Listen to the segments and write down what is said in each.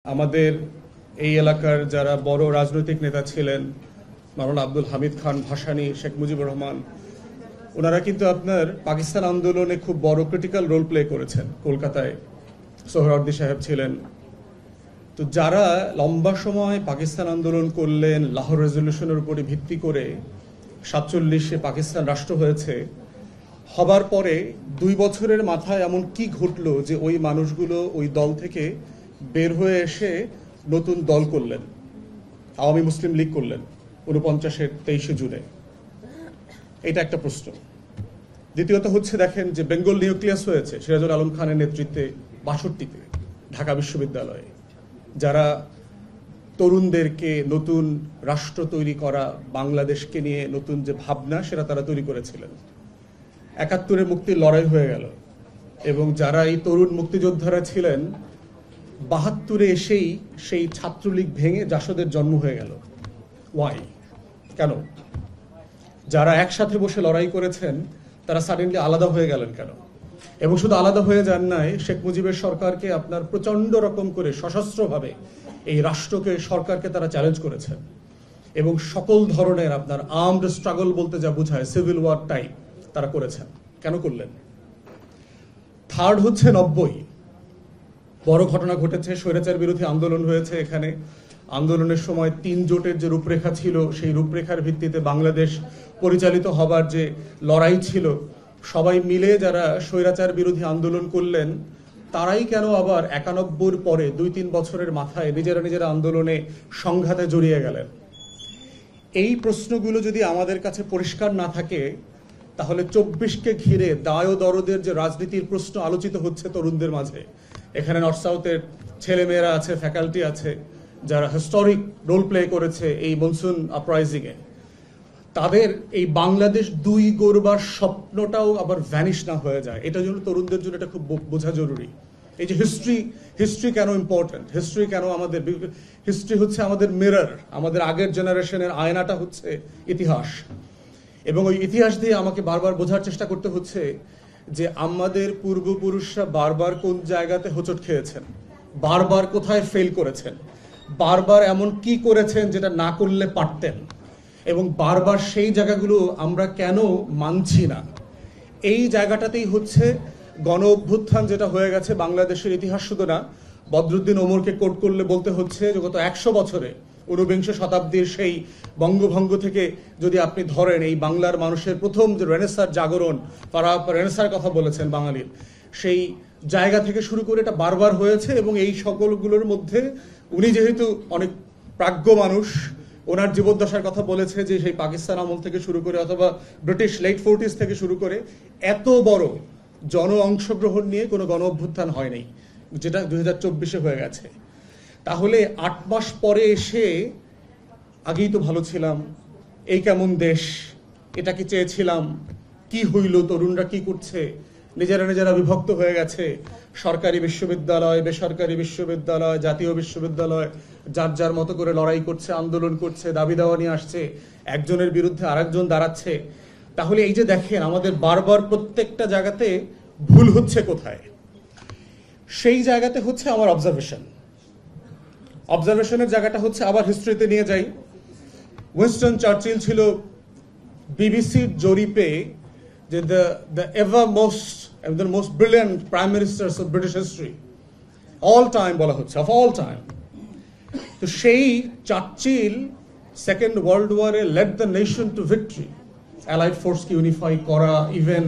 আমাদের এই এলাকার যারা বড় রাজনৈতিক নেতা ছিলেন, মাওলানা আব্দুল হামিদ খান ভাসানী, শেখ মুজিবুর রহমান, ওনারা কিন্তু আপনার পাকিস্তান আন্দোলনে খুব বড় ক্রিটিক্যাল রোল প্লে করেছেন। কলকাতায় সোহরাওয়ার্দী সাহেব ছিলেন। তো যারা লম্বা সময় পাকিস্তান আন্দোলন করলেন, লাহোর রেজলিউশনের উপরে ভিত্তি করে 47-এ পাকিস্তান রাষ্ট্র হয়েছে, হবার পরে 2 বছরের মাথায় এমন কি ঘটলো যে ওই মানুষগুলো ওই দল থেকে বের হয়ে এসে নতুন দল করলেন, আওয়ামী মুসলিম লীগ করলেন 49-এর 23শে জুনে? এটা একটা প্রশ্ন। দ্বিতীয়ত হচ্ছে, দেখেন যে বেঙ্গল নিউক্লিয়াস হয়েছে সিরাজুল আলম খানের নেতৃত্বে 62-তে ঢাকা বিশ্ববিদ্যালয়ে, যারা তরুণদেরকে নতুন রাষ্ট্র তৈরি করা, বাংলাদেশকে নিয়ে নতুন যে ভাবনা সেটা তারা তৈরি করেছিলেন। 71-এ মুক্তির লড়াই হয়ে গেল এবং যারা এই তরুণ মুক্তিযোদ্ধারা ছিলেন, 72-এ এসেই সেই ছাত্রলীগ ভেঙে জাসদের জন্ম হয়ে গেল। ওয়াই? কেন? যারা একসাথে বসে লড়াই করেছেন তারা সাডেনলি আলাদা হয়ে গেলেন কেন? এবং শুধু আলাদা হয়ে যান নাই, শেখ মুজিবের সরকারকে আপনার প্রচন্ড রকম করে সশস্ত্রভাবে এই রাষ্ট্রকে, সরকারকে তারা চ্যালেঞ্জ করেছেন এবং সকল ধরনের আপনার আর্মড স্ট্রাগল বলতে যা বোঝায় সিভিল ওয়ার টাইপ তারা করেছেন। কেন করলেন? থার্ড হচ্ছে 90 বড় ঘটনা ঘটেছে, স্বৈরাচার বিরোধী আন্দোলন হয়েছে এখানে। আন্দোলনের সময় 3 জোটের যে রূপরেখা ছিল, সেই রূপরেখার ভিত্তিতে বাংলাদেশ পরিচালিত হবার যে লড়াই ছিল, সবাই মিলে যারা স্বৈরাচার বিরোধী আন্দোলন করলেন, তারাই কেন আবার 91-র পরে 2-3 বছরের মাথায় নিজেরা আন্দোলনে সংঘাতে জড়িয়ে গেলেন? এই প্রশ্নগুলো যদি আমাদের কাছে পরিষ্কার না থাকে, তাহলে 24কে ঘিরে দায় ও দরদের যে রাজনীতির প্রশ্ন আলোচিত হচ্ছে তরুণদের মাঝে, এখানে নর্থ সাউথের ছেলেমেয়েরা আছে, ফ্যাকাল্টি আছে, যারা হিস্টোরিক রোল প্লে করেছে এই মনসুন আপরাইজিংয়ে, তাদের এই বাংলাদেশ 2 গড়বার স্বপ্নটাও আবার ভ্যানিশ না হয়ে যায়। এটার জন্য তরুণদের জন্য এটা খুব বোঝা জরুরি। এই যে হিস্ট্রি কেন ইম্পর্টেন্ট, হিস্ট্রি কেন আমাদের, হিস্ট্রি হচ্ছে আমাদের মিরর, আমাদের আগের জেনারেশনের আয়নাটা হচ্ছে ইতিহাস। এবং ওই ইতিহাস দিয়ে আমাকে বারবার বোঝার চেষ্টা করতে হচ্ছে যে আমাদের পূর্বপুরুষরা বারবার কোন জায়গাতে হোঁচট খেয়েছেন, বারবার কোথায় ফেল করেছেন, বারবার এমন কি করেছেন যেটা না করলে পারতেন, এবং বারবার সেই জায়গাগুলো আমরা কেন মানছি না। এই জায়গাটাতেই হচ্ছে গণ অভ্যুত্থান যেটা হয়ে গেছে বাংলাদেশের ইতিহাস। শুধু না, বদরুদ্দিন ওমরকে কোট করলে বলতে হচ্ছে যে গত 100 বছরে 19বিংশ শতাব্দীর সেই বঙ্গভঙ্গ থেকে যদি আপনি ধরেন, এই বাংলার মানুষের প্রথম যে রেনেসার জাগরণ, তারা রেনেসার কথা বলেছেন বাঙালির, সেই জায়গা থেকে শুরু করে এটা বারবার হয়েছে। এবং এই সকলগুলোর মধ্যে উনি যেহেতু অনেক প্রাজ্ঞ মানুষ, ওনার জীবদ্দশার কথা বলেছে যে সেই পাকিস্তান আমল থেকে শুরু করে অথবা ব্রিটিশ লেট 40s থেকে শুরু করে এত বড় জন অংশগ্রহণ নিয়ে কোনো গণ অভ্যুত্থান হয়নি, যেটা 2024-এ হয়ে গেছে। তাহলে 8 মাস পরে এসে আগেই তো ভালো ছিলাম, এই কেমন দেশ, এটা কি চেয়েছিলাম, কি হইল, তরুণরা কি করছে, নিজেরা বিভক্ত হয়ে গেছে, সরকারি বিশ্ববিদ্যালয়, বেসরকারি বিশ্ববিদ্যালয়, জাতীয় বিশ্ববিদ্যালয়, যার মতো করে লড়াই করছে, আন্দোলন করছে, দাবি দাওয়া নিয়ে আসছে, একজনের বিরুদ্ধে আরেকজন দাঁড়াচ্ছে। তাহলে এই যে দেখেন আমাদের বারবার প্রত্যেকটা জায়গাতে ভুল হচ্ছে কোথায়, সেই জায়গাতে হচ্ছে আমার অবজারভেশনের জায়গাটা হচ্ছে, আবার হিস্ট্রিতে নিয়ে যাই। উইনস্টন চার্চিল ছিল বিবিসির জরিপে যে the ever most and the most brilliant prime ministers of British history, all time বলা হচ্ছে, of all time। তো সেই চার্চিল সেকেন্ড ওয়ার্ল্ড ওয়ারে led the nation to victory, allied force কে ইউনিফাই করা, even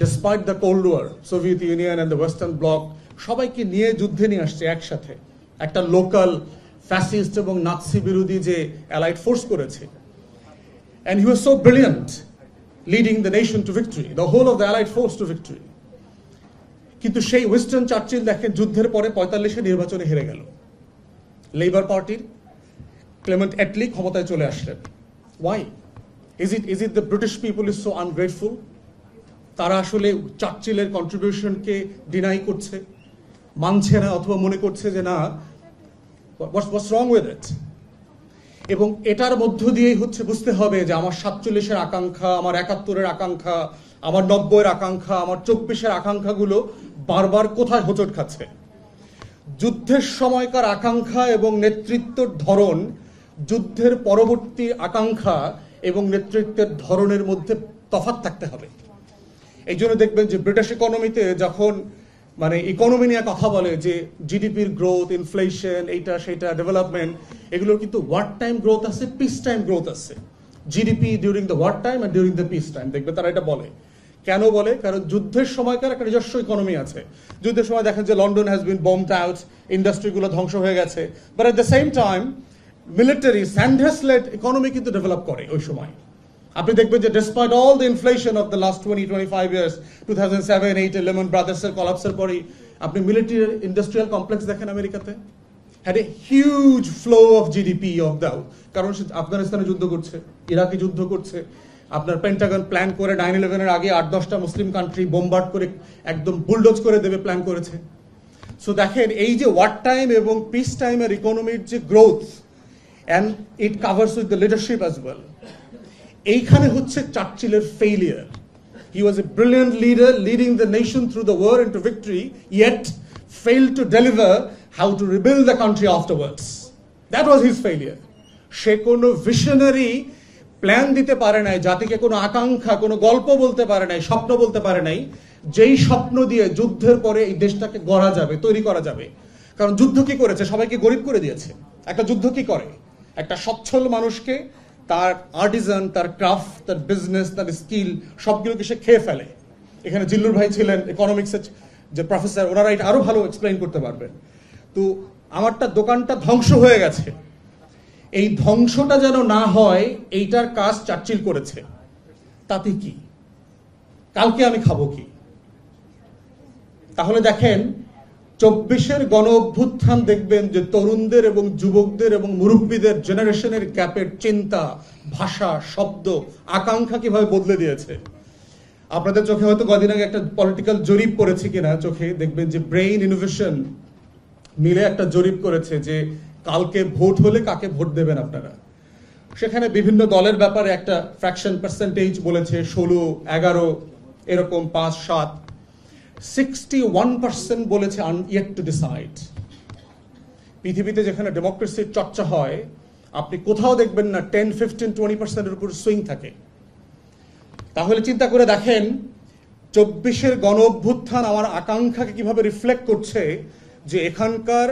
despite the cold war, Soviet Union and the western bloc সবাইকে নিয়ে যুদ্ধে নিয়ে আসছে একসাথে, একটা লোকাল ফ্যাসিস্ট এবং নাৎসি বিরোধী যে অ্যালাইড ফোর্স করেছে। and he was so brilliant leading the nation to victory, the whole of the allied force to victory। কিন্তু সেই উইনস্টন চার্চিল দেখেন যুদ্ধের পরে 45-এ নির্বাচনে হেরে গেল, লেবার পার্টির ক্লেমেন্ট অ্যাটলি ক্ষমতায় চলে আসলেন। Why? Is it the British people is so ungrateful? তারা আসলে চার্চিলের কন্ট্রিবিউশনকে ডিনাই করছে, মানছে না, অথবা মনে করছে যে না, what's wrong with it? এবং এটার মধ্য দিয়েই হচ্ছে বুঝতে হবে যে আমার 47-এর আকাঙ্ক্ষা, আমার 71-এর আকাঙ্ক্ষা, আমার 90-এর আকাঙ্ক্ষা, আমার 24-এর আকাঙ্ক্ষাগুলো বারবার কোথায় হোঁচট খাচ্ছে। যুদ্ধের সময়কার আকাঙ্ক্ষা এবং নেতৃত্বের ধরন যুদ্ধের পরবর্তী আকাঙ্ক্ষা এবং নেতৃত্বের ধরনের মধ্যে তফাৎ থাকতে হবে। এই জন্য দেখবেন যে ব্রিটিশ ইকোনমিতে যখন মানে ইকোনমি নিয়ে কথা বলে যে জিডিপির গ্রোথ, ইনফ্লেশন, এইটা সেটা, ডেভেলপমেন্ট, এগুলোর কিন্তু ওয়ার টাইম গ্রোথ আছে, পিস টাইম গ্রোথ আছে। GDP during the war time আর ডিউরিং দ্য পিস টাইম, দেখবে তারা এটা বলে। কেন বলে? কারণ যুদ্ধের সময়কার একটা নিজস্ব ইকোনমি আছে। যুদ্ধের সময় দেখেন যে London has been bombed out, ইন্ডাস্ট্রিগুলো ধ্বংস হয়ে গেছে, but at the same time military sanders led economy কিন্তু ডেভেলপ করে ওই সময়। আপনি দেখবেন যে despite all the inflation of the last 20-25 years, 2007-8 Lehman ব্রাদার্সের কলাপসের পরেই আপনি মিলিটারি ইন্ডাস্ট্রিয়াল কমপ্লেক্স দেখেন আমেরিকাতে had a huge flow of GDP of দাও, কারণ সে আফগানিস্তানে যুদ্ধ করছে, ইরাকে যুদ্ধ করছে। আপনার পেন্টাগন প্ল্যান করে 9/11-এর আগে 8-10টা মুসলিম কান্ট্রি বোমবার্ড করে একদম বুলডোজ করে দেবে প্ল্যান করেছে। সো দেখেন এই যে ওয়ার টাইম এবং পিস টাইমের ইকোনমির যে growth, and it covers with the leadership as well. এইখানে হচ্ছে চার্চিলের failure. He was a brilliant leader leading the nation through the war into victory, yet failed to deliver how to rebuild the country afterwards. That was his failure. সে কোনো visionary plan দিতে পারে নাই, জাতিকে কোনো আকাঙ্ক্ষা, কোনো গল্প বলতে পারে নাই, স্বপ্ন বলতে পারে নাই, যেই স্বপ্ন দিয়ে যুদ্ধের পরে এই দেশটাকে গড়া যাবে, তৈরি করা যাবে। কারণ যুদ্ধ কি করেছে? সবাইকে গরিব করে দিয়েছে। একটা যুদ্ধ কি করে? একটা সচ্ছল মানুষকে তার আর্টিজান, তার ক্রাফট, তার বিজনেস, তার স্কিল সবগুলোকে সে খেয়ে ফেলে। এখানে জিল্লুর ভাই ছিলেন ইকোনমিক্সের যে প্রফেসর, ওনারা এটা আরো ভালো এক্সপ্লেইন করতে পারবেন। তো আমারটা দোকানটা ধ্বংস হয়ে গেছে, এই ধ্বংসটা যেন না হয় এইটার কাজ চার্চিল করেছে। তাতে কি? কালকে আমি খাবো কি? তাহলে দেখেন 24-এর গণ অভ্যুত্থান দেখবেন যে তরুণদের এবং যুবকদের এবং মুরব্বীদের জেনারেশনের গ্যাপের চিন্তা, ভাষা, শব্দ, আকাঙ্ক্ষা কিভাবে বদলে দিয়েছে। আপনাদের চোখে হয়তো কদিন আগে একটা পলিটিক্যাল জরিপ করেছে কিনা, চোখে দেখবেন যে ব্রেইন ইনোভেশন মিলে একটা জরিপ করেছে যে কালকে ভোট হলে কাকে ভোট দেবেন আপনারা। সেখানে বিভিন্ন দলের ব্যাপারে একটা ফ্র্যাকশন পার্সেন্টেজ বলেছে, 16, 11, এরকম 5, 7। 61% বলেছে yet to decide। পৃথিবীতে যেখানে ডেমোক্রেসির চর্চা হয় আপনি কোথাও দেখবেন না 10, 15, 20%-এর উপর সুইং থাকে। তাহলে চিন্তা করে দেখেন 24-এর গণ অভ্যুত্থান আমার আকাঙ্ক্ষাকে কিভাবে রিফ্লেক্ট করছে, যে এখানকার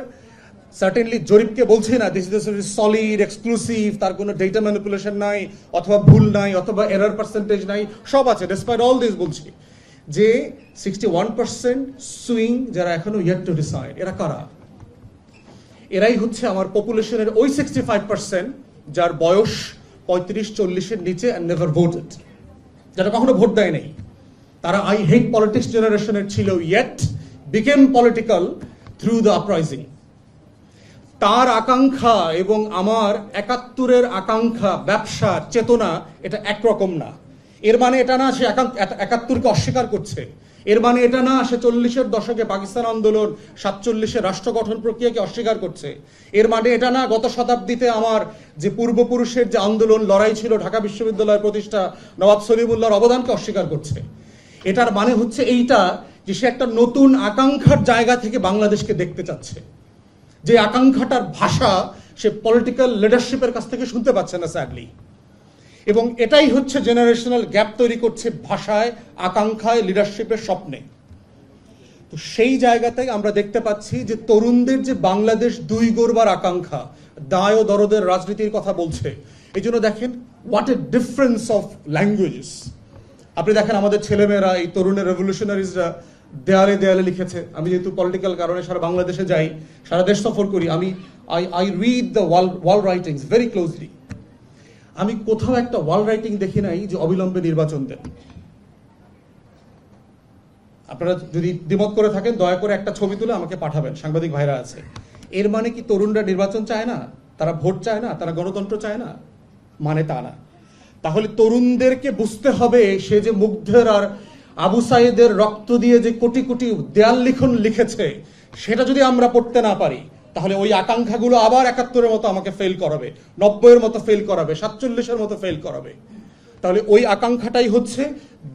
সার্টেনলি জরিপকে বলছি না দিস ইজ সলিড এক্সক্লুসিভ, তার কোনো ডেটা ম্যানিপুলেশন নাই, অথবা ভুল নাই, অথবা এরর পার্সেন্টেজ নাই, সব আছে। ডিসপাইট অল দিস বলছি যে 61% সুইং যারা এখনো yet to decide, এরা কারা? এরাই হচ্ছে আমার পপুলেশনের ওই 65% যার বয়স 35-40-এর নিচে and never voted, যারা কখনো ভোট দেয় নাই। তারা আই হেট পলিটিক্স জেনারেশনের ছিল, yet became political through the uprising। তার আকাঙ্ক্ষা এবং আমার 71-এর আকাঙ্ক্ষা, ব্যবসা, চেতনা, এটা একরকম না। এর মানে এটা না সে 71-কে অস্বীকার করছে, এর মানে এটা না সে 40-এর দশকে পাকিস্তান আন্দোলন, 47-এর রাষ্ট্র গঠন প্রক্রিয়াকে অস্বীকার করছে, এর মানে এটা না গত শতাব্দীতে আমার যে পূর্বপুরুষের যে আন্দোলন, লড়াই ছিল, ঢাকা বিশ্ববিদ্যালয়ের প্রতিষ্ঠা, নবাব সলিমুল্লাহর অবদানকে অস্বীকার করছে। এটার মানে হচ্ছে এইটা যে সে একটা নতুন আকাঙ্ক্ষার জায়গা থেকে বাংলাদেশকে দেখতে চাচ্ছে, যে আকাঙ্ক্ষাটার ভাষা সে পলিটিক্যাল লিডারশিপের কাছ থেকে শুনতে পাচ্ছে না স্যাডলি। এবং এটাই হচ্ছে জেনারেশনাল গ্যাপ তৈরি করছে ভাষায়, আকাঙ্ক্ষায়, লিডারশিপের স্বপ্নে। তো সেই জায়গাতেই আমরা দেখতে পাচ্ছি যে তরুণদের যে বাংলাদেশ দুই গড়বার আকাঙ্ক্ষা, দায় ও দরদের রাজনীতির কথা বলছে। এই জন্য দেখেন what a difference of languages. আপনি দেখেন আমাদের ছেলেমেয়েরা, এই তরুণের রেভলিউশনারিজরা দেয়ালে দেয়ালে লিখেছে। আমি যেহেতু পলিটিক্যাল কারণে সারা বাংলাদেশে যাই, সারা দেশ সফর করি, আমি I read the wall writings very closely. আমি কোথাও একটা ওয়াল রাইটিং দেখি নাই যে অবিলম্বে নির্বাচন দেন। আপনারা যদি দ্বিমত করে থাকেন দয়া করে একটা ছবি তুলে আমাকে পাঠাবেন, সাংবাদিক ভাইরা আছে। এর মানে কি তরুণরা নির্বাচন চায় না, তারা ভোট চায় না, তারা গণতন্ত্র চায় না? মানে তা না। তাহলে তরুণদেরকে বুঝতে হবে সে যে মুগ্ধের আর আবু সাইদের রক্ত দিয়ে যে কোটি কোটি দেয়াল লিখন লিখেছে, সেটা যদি আমরা পড়তে না পারি তাহলে ওই আকাঙ্ক্ষাগুলো আবার 71-এর মতো আমাকে ফেল করাবে, 90-এর মতো ফেল করাবে, 47-এর মতো ফেল করাবে। তাহলে ওই আকাঙ্ক্ষাটাই হচ্ছে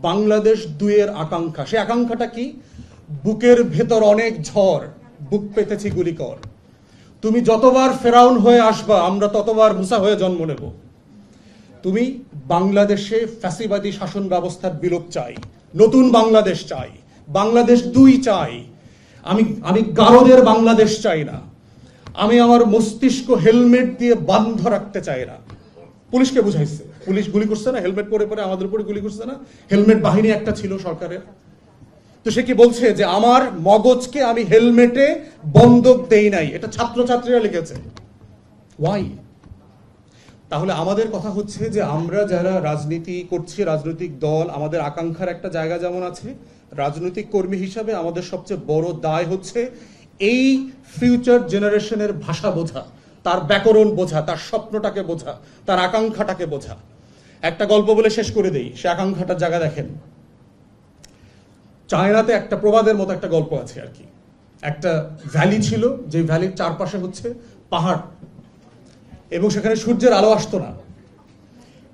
বাংলাদেশ 2-এর আকাঙ্ক্ষা। সেই আকাঙ্ক্ষাটা কি? বুকের ভেতর অনেক ঝড়, বুক পেতেছি গুলি কর। তুমি যতবার ফেরাউন হয়ে আসবা আমরা ততবার মুসা হয়ে জন্ম নেব। তুমি বাংলাদেশে ফ্যাসিবাদী শাসন ব্যবস্থার বিলোপ চাই, নতুন বাংলাদেশ চাই, বাংলাদেশ 2 চাই। আমি গারদের বাংলাদেশ চাই না। আমি আমার মস্তিষ্ক হেলমেট দিয়ে বন্ধ রাখতে চাই না। পুলিশকে বুঝাইছে, পুলিশ গুলি করছে না, হেলমেট পরে পরে আমাদের উপরে গুলি করছে না। হেলমেট বাহিনী একটা ছিল সরকারের, তো সে কি বলছে যে আমার মগজকে আমি হেলমেটে বন্দুক দেই নাই। এটা ছাত্রছাত্রীরা লিখেছে। ওয়াই? তাহলে আমাদের কথা হচ্ছে যে আমরা যারা রাজনীতি করছি, রাজনৈতিক দল, আমাদের আকাঙ্ক্ষার একটা জায়গা যেমন আছে, রাজনৈতিক কর্মী হিসাবে আমাদের সবচেয়ে বড় দায় হচ্ছে এই ফিউচার জেনারেশনের ভাষা বোঝা, তার ব্যাকরণ বোঝা, তার স্বপ্নটাকে বোঝা, তার আকাঙ্ক্ষাটাকে বোঝা। একটা গল্প বলে শেষ করে দেই, সে আকাঙ্ক্ষাটার জায়গা দেখেন। চায়নাতে একটা প্রবাদের মতো একটা গল্প আছে আর কি। একটা ভ্যালি ছিল, যে ভ্যালির চারপাশে হচ্ছে পাহাড়, এবং সেখানে সূর্যের আলো আসতো না।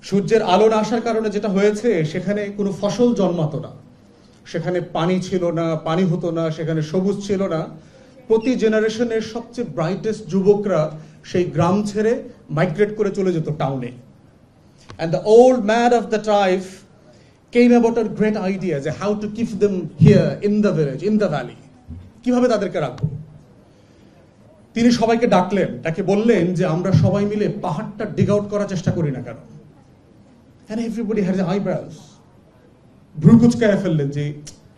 সূর্যের আলো না আসার কারণে যেটা হয়েছে, সেখানে কোনো ফসল জন্মাতো না, সেখানে পানি ছিল না, পানি হতো না, সেখানে সবুজ ছিল না। প্রতি জেনারেশনের সবচেয়ে ব্রাইটেস্ট যুবকরা সেই গ্রাম ছেড়ে মাইগ্রেট করে চলে যেত টাউনে। And the old man of the tribe came about a great idea যে how to keep them here in the village, in the valley, কিভাবে তাদেরকে রাখবো। তিনি সবাইকে ডাকলেন, তাকে বললেন যে আমরা সবাই মিলে পাহাড়টা ডিগ আউট করার চেষ্টা করি না কেন। And everybody had their eyebrows, ভ্রু কুঁচকায় ফেললেন যে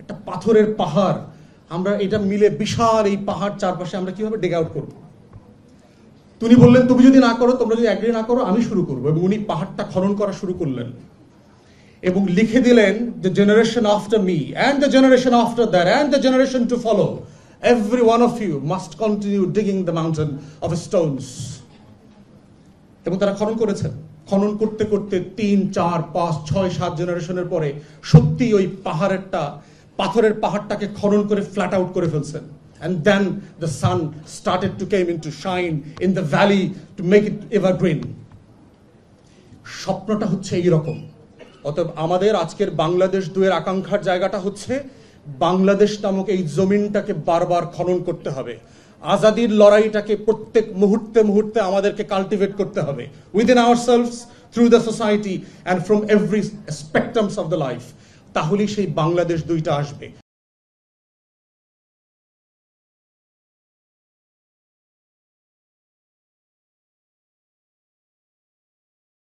একটা পাথরের পাহাড়, আমরা এটা মিলে বিশাল এই পাহাড় চারপাশে আমরা কিভাবে ডিগ আউট করবো। তিনি বললেন তুমি যদি না করো, তোমরা যদি এগ্রি না করো, আমি শুরু করবো। এবং উনি পাহাড়টা খনন করা শুরু করলেন এবং লিখে দিলেন the generation after me and the generation after that and the generation to follow, every one of you must continue digging the mountain of stones. এবং তারা খনন করেছেন। খনন করতে করতে 3, 4, 5, 6, 7 জেনারেশনের পরে সত্যি ওই পাথরের পাহাড়টাকে খনন করে ফ্ল্যাট আউট করে ফেলছেন। And then the sun started to came into shine in the valley to make it evergreen. স্বপ্নটা হচ্ছে এইরকম। অতএব আমাদের আজকের বাংলাদেশ 2 এর আকাঙ্ক্ষার জায়গাটা হচ্ছে বাংলাদেশ নামক এই জমিনটাকে বারবার খনন করতে হবে। আজাদির লড়াইটাকে প্রত্যেক মুহূর্তে মুহূর্তে আমাদেরকে কাল্টিভেট করতে হবে, within ourselves, through the society and from every স্পেকট্রামস of the life. তাহলেই সেই বাংলাদেশ 2টা আসবে।